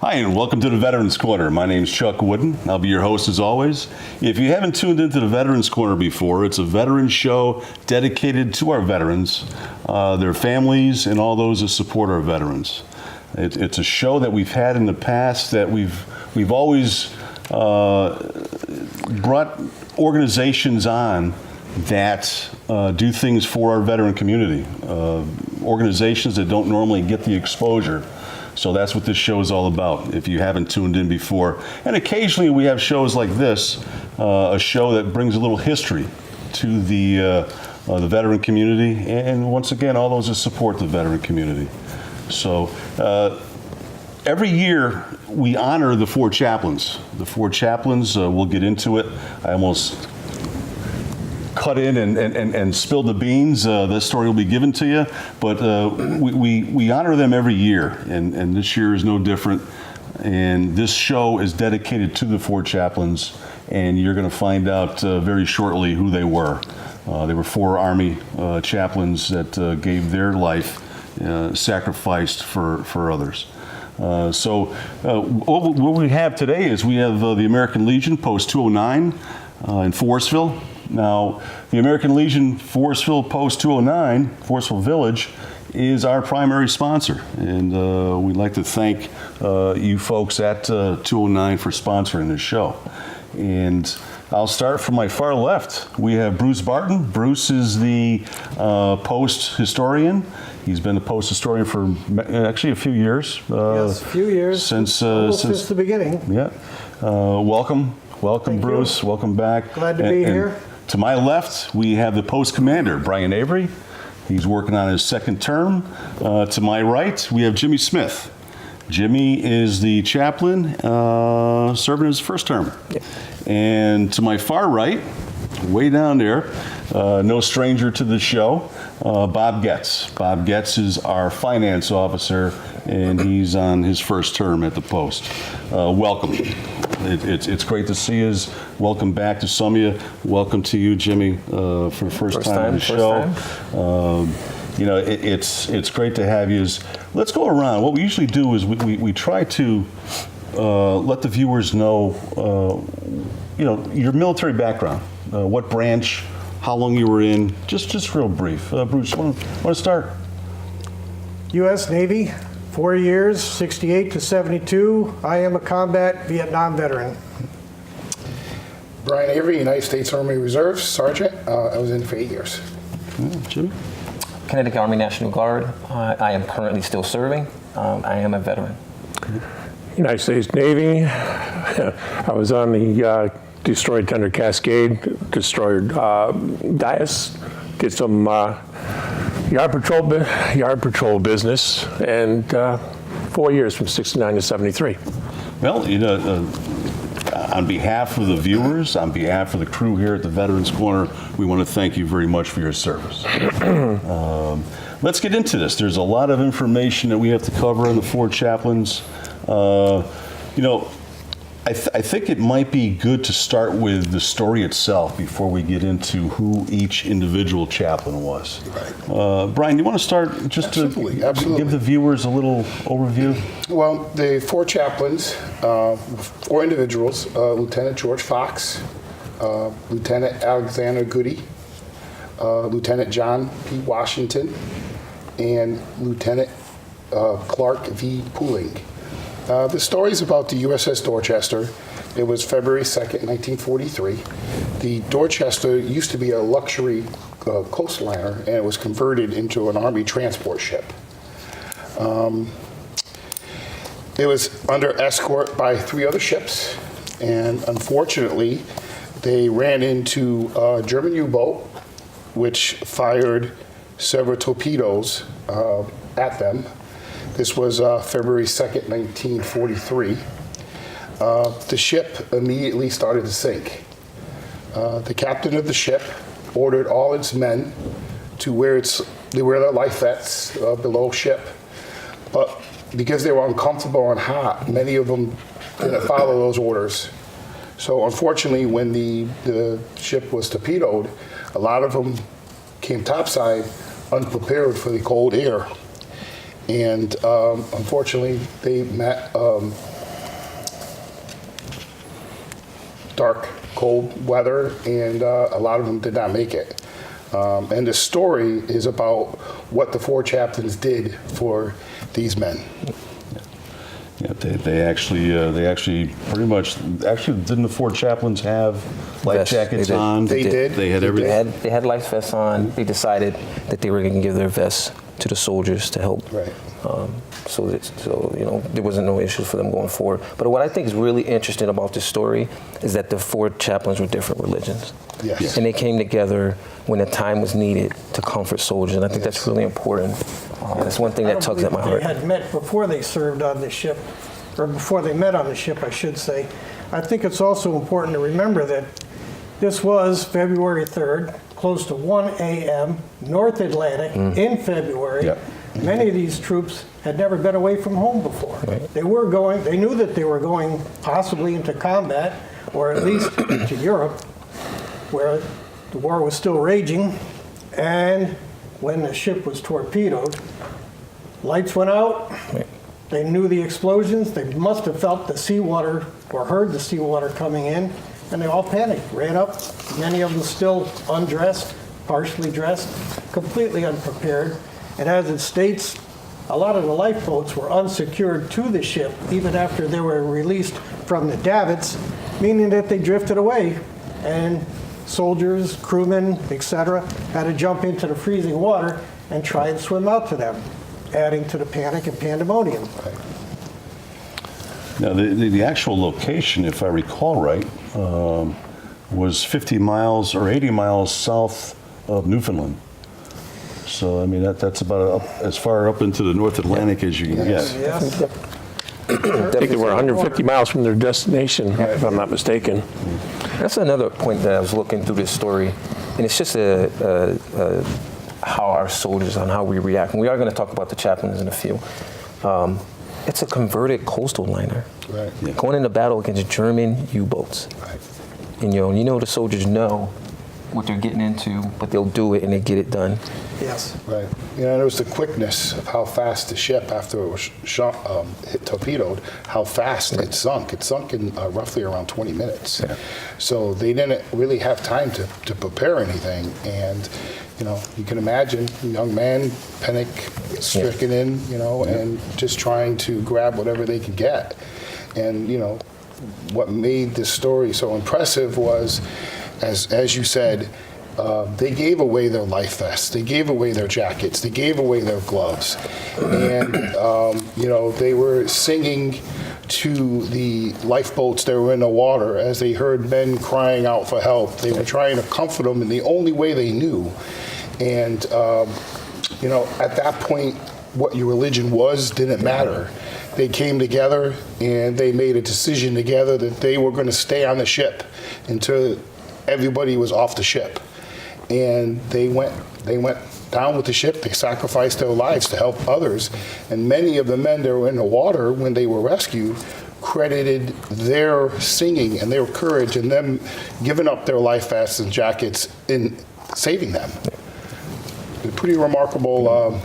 Hi, and welcome to the Veterans Corner. My name is Chuck Wooden. I'll be your host as always. If you haven't tuned into the Veterans Corner before, it's a veterans show dedicated to our veterans, their families, and all those that support our veterans. It's a show that we've had in the past that we've always brought organizations on that do things for our veteran community, organizations that don't normally get the exposure. So that's what this show is all about, if you haven't tuned in before. And occasionally we have shows like this, a show that brings a little history to the veteran community, and once again, all those that support the veteran community. So every year we honor the four chaplains. The four chaplains, we'll get into it. I almost cut in and spilled the beans. This story will be given to you, but we honor them every year, and this year is no different. And this show is dedicated to the four chaplains, and you're going to find out very shortly who they were. They were four Army chaplains that gave their life, sacrificed for others. So what we have today is we have the American Legion, Post 209 in Forestville. Now, the American Legion Forestville Post 209, Forestville Village, is our primary sponsor. And we'd like to thank you folks at 209 for sponsoring this show. And I'll start from my far left. We have Bruce Barton. Bruce is the post historian. He's been the post historian for actually a few years. Yes, a few years. Since the beginning. Yeah. Welcome, Thank Bruce. You. Welcome back. Glad to be here. To my left, we have the post commander, Brian Avery. He's working on his second term. To my right, we have Jimmy Smith. Jimmy is the chaplain serving his first term. Yeah. And to my far right, way down there, no stranger to the show, Bob Getz. Bob Getz is our finance officer, and he's on his first term at the post. Welcome. It's great to see you. Welcome back to some of you. Welcome to you, Jimmy, for the first time on the show. It's great to have you. Let's go around. What we usually do is we try to let the viewers know, your military background, what branch, how long you were in, just real brief. Bruce, want to start? U.S. Navy, 4 years, 68 to 72. I am a combat Vietnam veteran. Brian Avery, United States Army Reserve, Sergeant. I was in for 8 years. Jimmy? Connecticut Army National Guard. I am currently still serving. I am a veteran. United States Navy. I was on the destroyer tender Cascade, destroyer Dias. Did some yard patrol business, and 4 years from 69 to 73. Well, on behalf of the viewers, on behalf of the crew here at the Veterans Corner, we want to thank you very much for your service. Let's get into this. There's a lot of information that we have to cover on the four chaplains. I think it might be good to start with the story itself before we get into who each individual chaplain was. Right. Brian, you want to start just Absolutely. to give the viewers a little overview? Well, the four chaplains, four individuals, Lieutenant George Fox, Lieutenant Alexander Goody, Lieutenant John P. Washington, and Lieutenant Clark V. Pooling. The story is about the USS Dorchester. It was February 2nd, 1943. The Dorchester used to be a luxury coastliner, and it was converted into an Army transport ship. It was under escort by 3 other ships, and unfortunately, they ran into a German U-boat, which fired several torpedoes at them. This was February 2nd, 1943. The ship immediately started to sink. The captain of the ship ordered all its men to wear their life vests below ship. But because they were uncomfortable and hot, many of them didn't follow those orders. So unfortunately, when the ship was torpedoed, a lot of them came topside unprepared for the cold air. And unfortunately, they met dark, cold weather, and a lot of them did not make it. And the story is about what the 4 chaplains did for these men. Yeah, they actually pretty much, actually, didn't the 4 chaplains have life Vests. jackets They did. on? They did. They had everything? They had life vests on. They decided that they were going to give their vests to the soldiers to help. Right. So there wasn't no issues for them going forward. But what I think is really interesting about this story is that the 4 chaplains were different religions. Yes. And they came together when the time was needed to comfort soldiers, and I think that's really important. That's one thing that tugs at my heart. They had met before they served on the ship, or before they met on the ship, I should say. I think it's also important to remember that this was February 3rd, close to 1 a.m., North Atlantic, in February. Yep. Many of these troops had never been away from home before. Right. They knew that they were going possibly into combat, or at least to Europe, where the war was still raging. And when the ship was torpedoed, lights went out. Right. They knew the explosions. They must have felt the seawater or heard the seawater coming in, and they all panicked, ran up. Many of them still undressed, partially dressed, completely unprepared. And as it states, a lot of the lifeboats were unsecured to the ship even after they were released from the davits, meaning that they drifted away. And soldiers, crewmen, etc., had to jump into the freezing water and try and swim out to them, adding to the panic and pandemonium. Now, the actual location, if I recall right, was 50 miles or 80 miles south of Newfoundland. So, I mean, that's about as far up into the North Atlantic as you can get. Yes. I think they were 150 miles from their destination, if I'm not mistaken. That's another point that I was looking through this story, and it's just how our soldiers, on how we react. And we are going to talk about the chaplains in a few. It's a converted coastal liner, Right. Yeah. going into battle against German U-boats. Right. And the soldiers know what they're getting into, but they'll do it and they get it done. Yes. Right. It was the quickness of how fast the ship, after it was hit torpedoed, how fast it sunk. It sunk in roughly around 20 minutes. Yeah. So they didn't really have time to prepare anything. And, you can imagine a young man panic-stricken in, and just trying to grab whatever they could get. And, what made this story so impressive was, as you said, they gave away their life vests, they gave away their jackets, they gave away their gloves, and they were singing to the lifeboats that were in the water as they heard men crying out for help. They were trying to comfort them in the only way they knew, and at that point, what your religion was didn't matter. They came together and they made a decision together that they were going to stay on the ship until everybody was off the ship. And they went down with the ship. They sacrificed their lives to help others. And many of the men that were in the water when they were rescued credited their singing and their courage and them giving up their life vests and jackets in saving them. A pretty remarkable.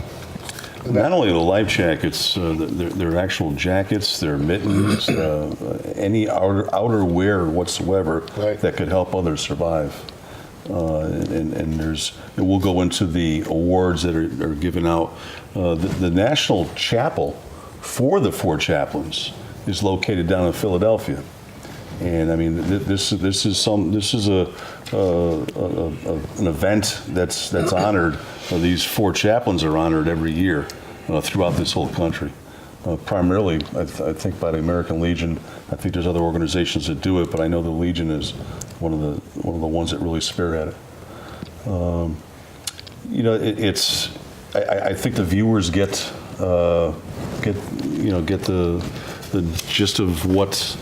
Not only the life jackets, their actual jackets, their mittens, any outer wear whatsoever Right. that could help others survive. And we'll go into the awards that are given out. The National Chapel for the 4 chaplains is located down in Philadelphia. And I mean, this is an event that's honored. These 4 chaplains are honored every year throughout this whole country. Primarily, I think by the American Legion. I think there's other organizations that do it, but I know the Legion is one of the ones that really spearhead it. I think the viewers get the gist of what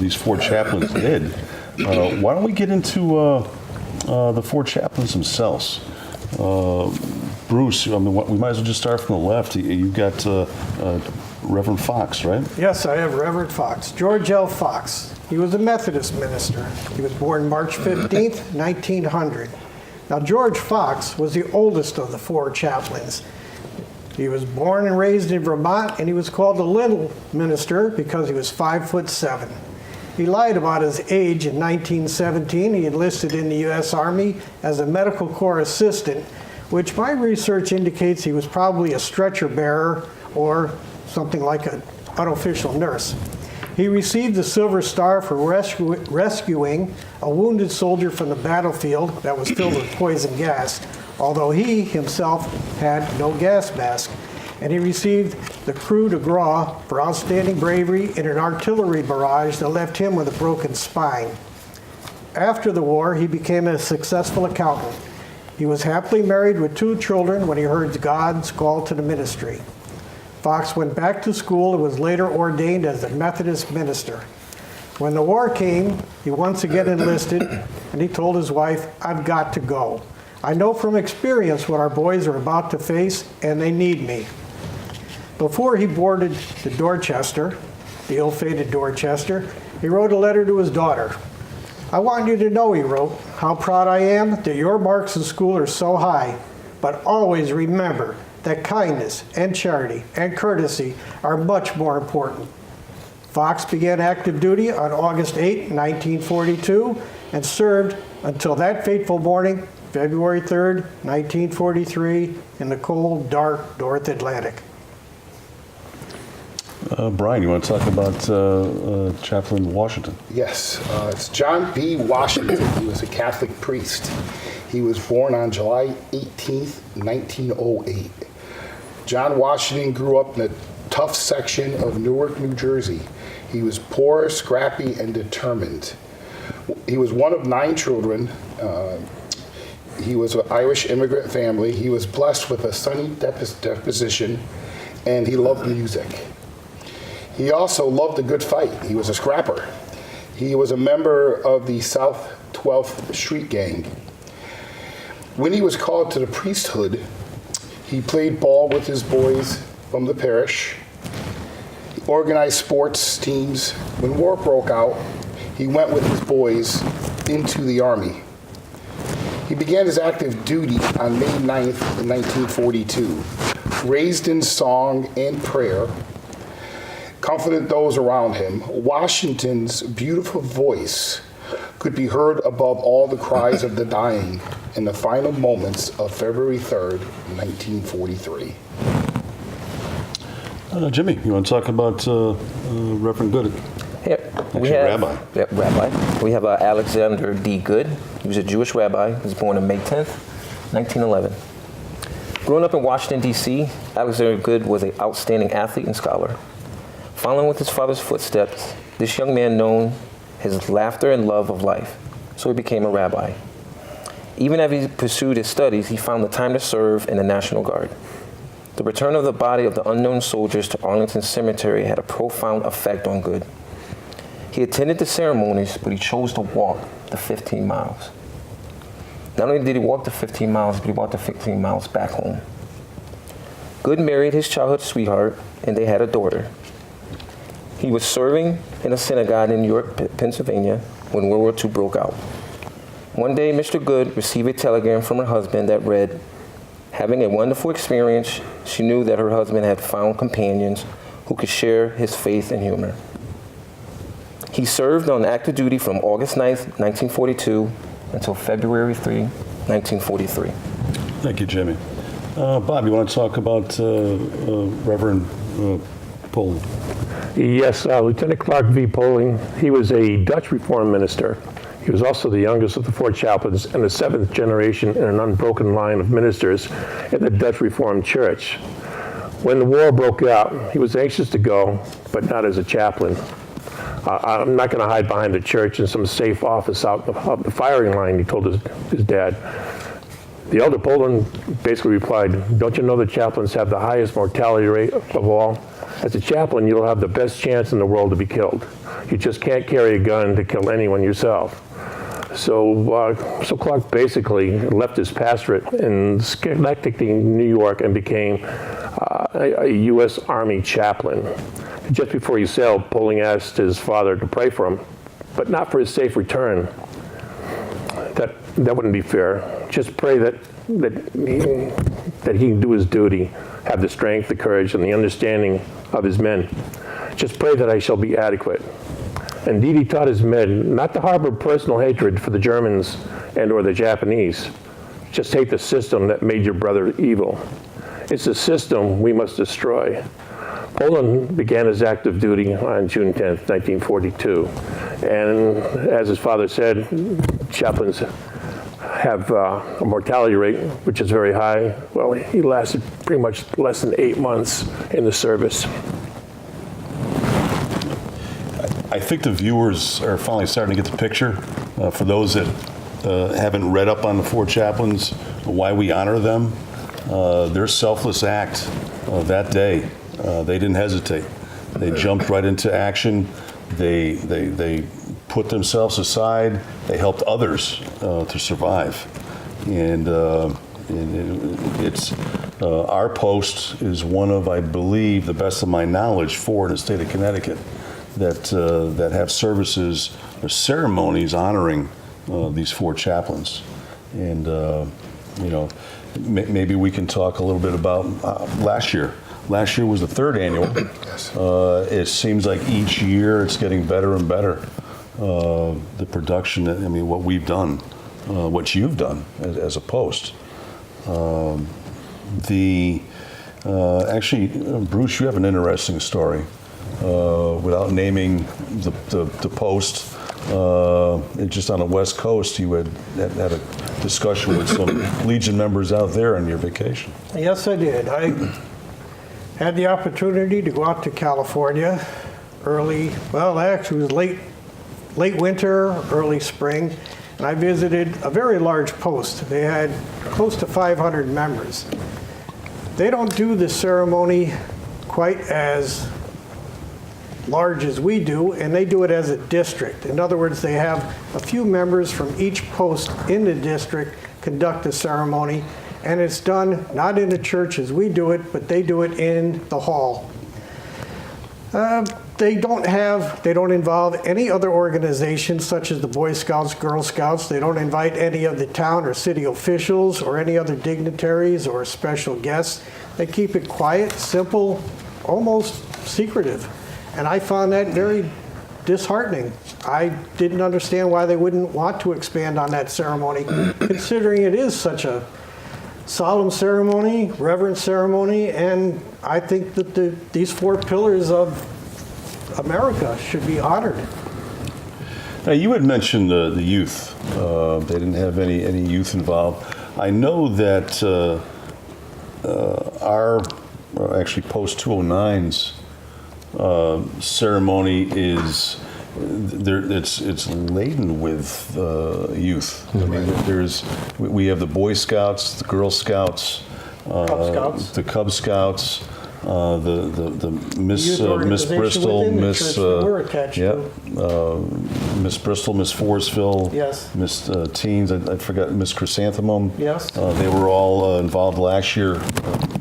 these 4 chaplains did. Why don't we get into the 4 chaplains themselves? Bruce, I mean, we might as well just start from the left. You've got Reverend Fox, right? Yes, I have Reverend Fox, George L. Fox. He was a Methodist minister. He was born March 15th, 1900. Now, George Fox was the oldest of the 4 chaplains. He was born and raised in Vermont, and he was called the Little Minister because he was 5'7". He lied about his age. In 1917, he enlisted in the U.S. Army as a medical corps assistant, which my research indicates he was probably a stretcher bearer or something like an unofficial nurse. He received the Silver Star for rescuing a wounded soldier from the battlefield that was filled with poison gas, although he himself had no gas mask. And he received the Croix de Gras for outstanding bravery in an artillery barrage that left him with a broken spine. After the war, he became a successful accountant. He was happily married with 2 children when he heard God's call to the ministry. Fox went back to school and was later ordained as a Methodist minister. When the war came, he once again enlisted, and he told his wife, "I've got to go. I know from experience what our boys are about to face, and they need me." Before he boarded the Dorchester, the ill-fated Dorchester, he wrote a letter to his daughter. "I want you to know," he wrote, "how proud I am that your marks in school are so high, but always remember that kindness and charity and courtesy are much more important." Fox began active duty on August 8, 1942, and served until that fateful morning, February 3, 1943, in the cold, dark North Atlantic. Brian, you want to talk about Chaplain Washington? Yes, it's John B. Washington. He was a Catholic priest. He was born on July 18th, 1908. John Washington grew up in a tough section of Newark, New Jersey. He was poor, scrappy, and determined. He was one of 9 children. He was an Irish immigrant family. He was blessed with a sunny disposition, and he loved music. He also loved a good fight. He was a scrapper. He was a member of the South 12th Street Gang. When he was called to the priesthood, he played ball with his boys from the parish. He organized sports teams. When war broke out, he went with his boys into the army. He began his active duty on May 9th, 1942. Raised in song and prayer, comforted those around him, Washington's beautiful voice could be heard above all the cries of the dying in the final moments of February 3rd, 1943. Jimmy, you want to talk about Reverend Good? Yeah, Rabbi. Yeah, rabbi. We have Alexander D. Good. He was a Jewish rabbi. He was born on May 10th, 1911. Growing up in Washington, D.C., Alexander Good was an outstanding athlete and scholar. Following with his father's footsteps, this young man known his laughter and love of life, so he became a rabbi. Even as he pursued his studies, he found the time to serve in the National Guard. The return of the body of the unknown soldiers to Arlington Cemetery had a profound effect on Good. He attended the ceremonies, but he chose to walk the 15 miles. Not only did he walk the 15 miles, but he walked the 15 miles back home. Good married his childhood sweetheart, and they had a daughter. He was serving in a synagogue in New York, Pennsylvania, when World War II broke out. One day, Mr. Good received a telegram from her husband that read, "Having a wonderful experience, she knew that her husband had found companions who could share his faith and humor." He served on active duty from August 9th, 1942 until February 3, 1943. Thank you, Jimmy. Bob, you want to talk about Reverend Poling? Yes, Lieutenant Clark V. Poling. He was a Dutch Reformed minister. He was also the youngest of the 4 chaplains and the 7th generation in an unbroken line of ministers in the Dutch Reformed Church. When the war broke out, he was anxious to go, but not as a chaplain. I'm not going to hide behind the church in some safe office out of the firing line, he told his dad. The elder Poland basically replied, "Don't you know that chaplains have the highest mortality rate of all? As a chaplain, you'll have the best chance in the world to be killed. You just can't carry a gun to kill anyone yourself." So Clark basically left his pastorate in Schenectady, New York, and became a U.S. Army chaplain. Just before he sailed, Poling asked his father to pray for him, but not for his safe return. That wouldn't be fair. Just pray that he can do his duty, have the strength, the courage, and the understanding of his men. Just pray that I shall be adequate. Indeed, he taught his men not to harbor personal hatred for the Germans and or the Japanese. Just hate the system that made your brother evil. It's a system we must destroy. Poland began his active duty on June 10th, 1942. And as his father said, chaplains have a mortality rate, which is very high. Well, he lasted pretty much less than 8 months in the service. I think the viewers are finally starting to get the picture. For those that haven't read up on the four chaplains, why we honor them, their selfless act that day, they didn't hesitate. They jumped right into action. They put themselves aside. They helped others to survive. And it's our post is one of, I believe, the best of my knowledge, four in the state of Connecticut that have services or ceremonies honoring these four chaplains. And maybe we can talk a little bit about last year. Last year was the third annual. Yes. It seems like each year it's getting better and better. The production, I mean, what we've done, what you've done as a post. Actually, Bruce, you have an interesting story. Without naming the post, just on the West Coast, you had a discussion with some Legion members out there on your vacation. Yes, I did. I had the opportunity to go out to California early, well, actually it was late winter, early spring, and I visited a very large post. They had close to 500 members. They don't do the ceremony quite as large as we do, and they do it as a district. In other words, they have a few members from each post in the district conduct the ceremony, and it's done not in the church as we do it, but they do it in the hall. They don't involve any other organizations such as the Boy Scouts, Girl Scouts. They don't invite any of the town or city officials or any other dignitaries or special guests. They keep it quiet, simple, almost secretive. And I found that very disheartening. I didn't understand why they wouldn't want to expand on that ceremony, considering it is such a solemn ceremony, reverent ceremony, and I think that these four pillars of America should be honored. Now, you had mentioned the youth. They didn't have any youth involved. I know that our actually post 209's ceremony is it's laden with youth. I mean, we have the Boy Scouts, the Girl Scouts, the Cub Scouts, the Miss Bristol, Miss Bristol, Miss Forestville, yes, Miss Teens. I forgot Miss Chrysanthemum. Yes, they were all involved last year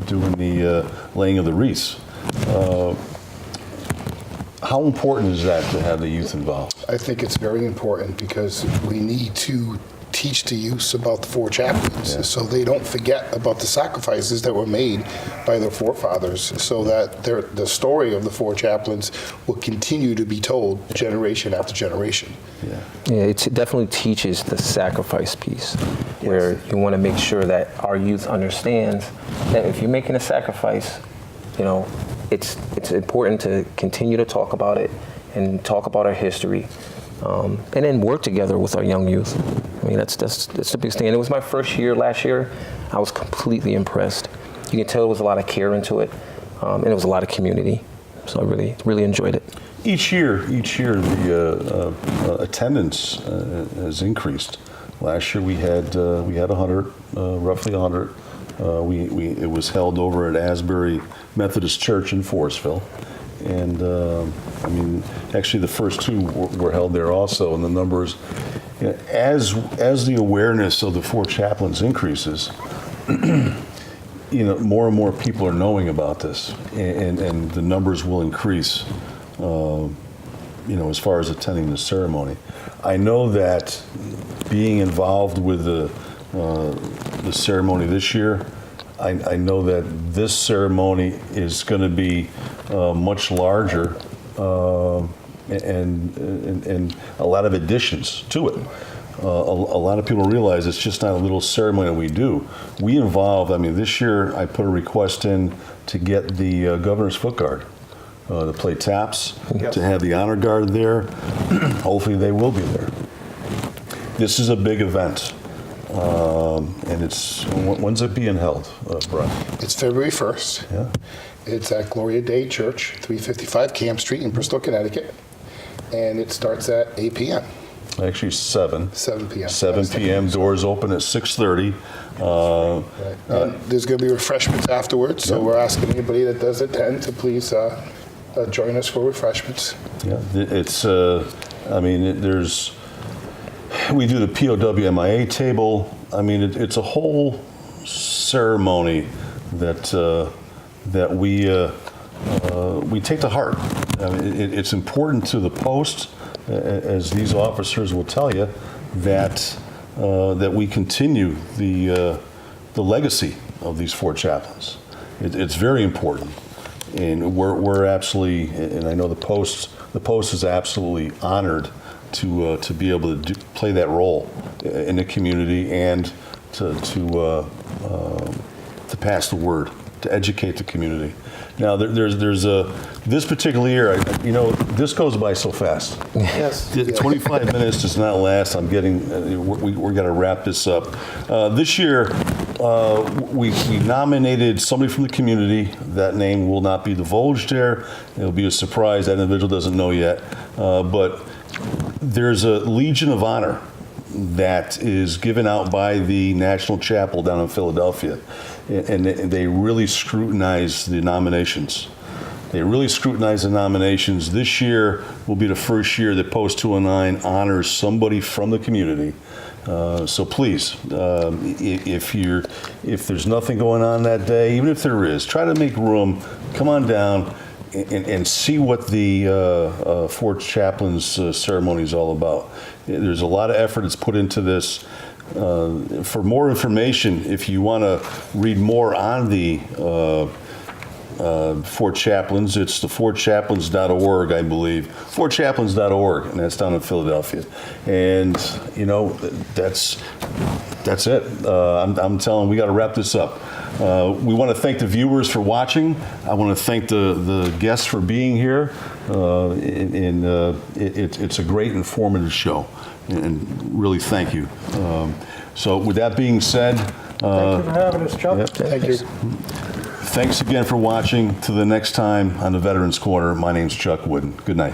doing the laying of the wreaths. How important is that to have the youth involved? I think it's very important because we need to teach the youth about the four chaplains so they don't forget about the sacrifices that were made by their forefathers, so that the story of the four chaplains will continue to be told generation after generation. Yeah, it definitely teaches the sacrifice piece, where you want to make sure that our youth understands that if you're making a sacrifice, it's important to continue to talk about it and talk about our history, and then work together with our young youth. I mean, that's the biggest thing. And it was my first year last year. I was completely impressed. You can tell there was a lot of care into it, and it was a lot of community. So I really enjoyed it. Each year, the attendance has increased. Last year we had 100, roughly 100. It was held over at Asbury Methodist Church in Forestville, and I mean, actually the first two were held there also, and the numbers, as the awareness of the four chaplains increases, more and more people are knowing about this, and the numbers will increase, as far as attending the ceremony. I know that being involved with the ceremony this year, I know that this ceremony is going to be much larger and a lot of additions to it. A lot of people realize it's just not a little ceremony we do. We involve, I mean, this year I put a request in to get the governor's foot guard to play taps, to have the honor guard there. Hopefully they will be there. This is a big event. And when's it being held, Brian? It's February 1st. Yeah. It's at Gloria Day Church, 355 Camp Street in Bristol, Connecticut. And it starts at 8 p.m. Actually, 7. 7 p.m. 7 p.m. Doors open at 6:30. And there's going to be refreshments afterwards, so we're asking anybody that does attend to please join us for refreshments. Yeah, it's. I mean, we do the POW/MIA table. I mean, it's a whole ceremony that we take to heart. I mean, it's important to the post, as these officers will tell you, that we continue the legacy of these 4 chaplains. It's very important, and we're absolutely, and I know the post is absolutely honored to be able to play that role in the community and to pass the word, to educate the community. Now, there's this particular year, this goes by so fast. Yes. 25 minutes does not last. I'm getting, we're going to wrap this up. This year, we nominated somebody from the community. That name will not be divulged there. It'll be a surprise. That individual doesn't know yet. But there's a Legion of Honor that is given out by the National Chapel down in Philadelphia. And they really scrutinize the nominations. This year will be the first year that Post 209 honors somebody from the community. So please, if there's nothing going on that day, even if there is, try to make room. Come on down and see what the 4 Chaplains ceremony is all about. There's a lot of effort that's put into this. For more information, if you want to read more on the 4 Chaplains, it's the 4chaplains.org, I believe. 4chaplains.org, and that's down in Philadelphia. And, that's it. I'm telling, we got to wrap this up. We want to thank the viewers for watching. I want to thank the guests for being here. It's a great informative show. And really thank you. So with that being said, Thank you for having us, Chuck. Thank you. thanks again for watching. To the next time on the Veterans Corner, my name's Chuck Wooden. Good night.